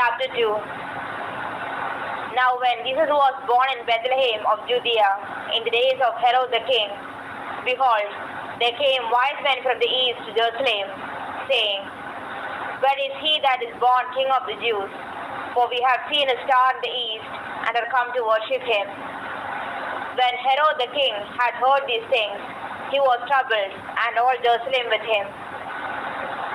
Chapter 2. Now when Jesus was born in Bethlehem of Judea, in the days of Herod the king, behold, there came wise men from the east to Jerusalem, saying, Where is he that is born King of the Jews? For we have seen a star in the east, and are come to worship him. When Herod the king had heard these things, he was troubled, and all Jerusalem with him.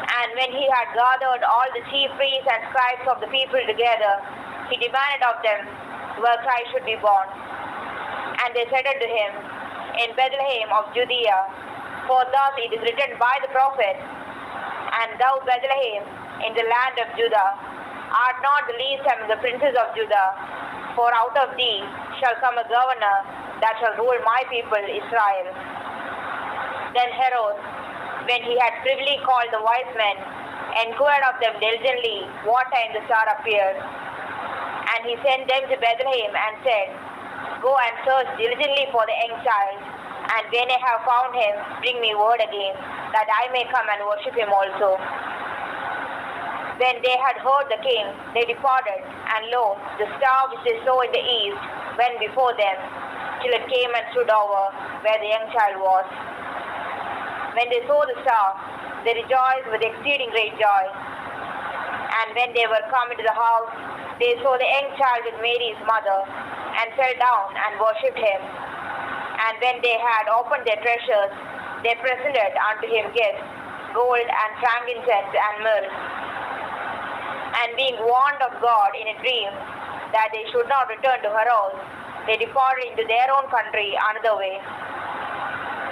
And when he had gathered all the chief priests and scribes of the people together, he demanded of them where Christ should be born. And they said unto him, In Bethlehem of Judea, for thus it is written by the prophet, And thou, Bethlehem, in the land of Judah, art not the least among the princes of Judah, for out of thee shall come a governor that shall rule my people Israel. Then Herod, when he had privily called the wise men, inquired of them diligently what time the star appeared. And he sent them to Bethlehem and said, Go and search diligently for the young child, and when I have found him, bring me word again, that I may come and worship him also. When they had heard the king, they departed, and lo, the star which they saw in the east went before them, till it came and stood over where the young child was. When they saw the star, they rejoiced with exceeding great joy. And when they were come into the house, they saw the young child with Mary his mother, and fell down and worshipped him. And when they had opened their treasures, they presented unto him gifts, gold and frankincense and myrrh. And being warned of God in a dream that they should not return to Herod, they departed into their own country another way.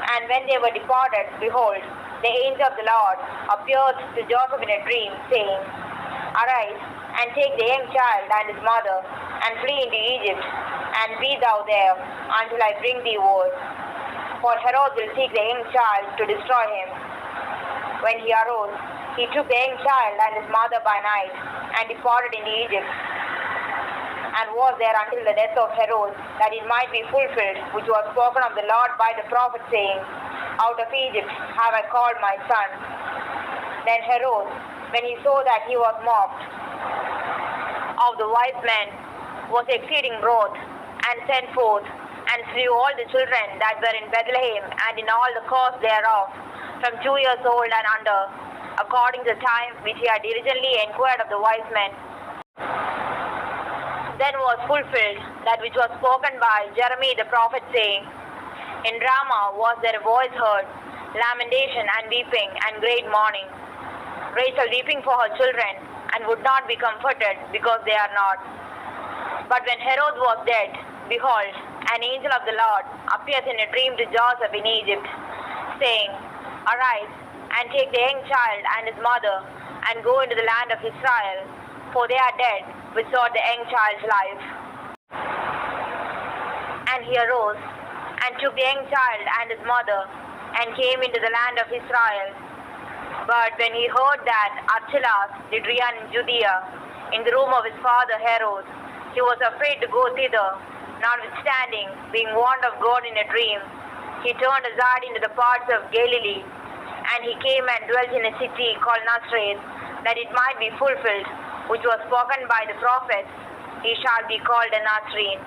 And when they were departed, behold, the angel of the Lord appeared to Joseph in a dream, saying, Arise, and take the young child and his mother, and flee into Egypt, and be thou there until I bring thee word. For Herod will seek the young child to destroy him. When he arose, he took the young child and his mother by night, and departed into Egypt, and was there until the death of Herod, that it might be fulfilled, which was spoken of the Lord by the prophet, saying, Out of Egypt have I called my son. Then Herod, when he saw that he was mocked of the wise men, was exceeding wroth, and sent forth, and slew all the children that were in Bethlehem, and in all the coasts thereof, from 2 years old and under, according to the time which he had diligently inquired of the wise men. Then was fulfilled that which was spoken by Jeremy the prophet, saying, In Ramah was there a voice heard, lamentation and weeping and great mourning, Rachel weeping for her children, and would not be comforted, because they are not. But when Herod was dead, behold, an angel of the Lord appeared in a dream to Joseph in Egypt, saying, Arise, and take the young child and his mother, and go into the land of Israel, for they are dead which sought the young child's life. And he arose, and took the young child and his mother, and came into the land of Israel. But when he heard that Archelaus did reign in Judea, in the room of his father Herod, he was afraid to go thither. Notwithstanding, being warned of God in a dream, he turned aside into the parts of Galilee, and he came and dwelt in a city called Nazareth, that it might be fulfilled, which was spoken by the prophets, He shall be called a Nazarene.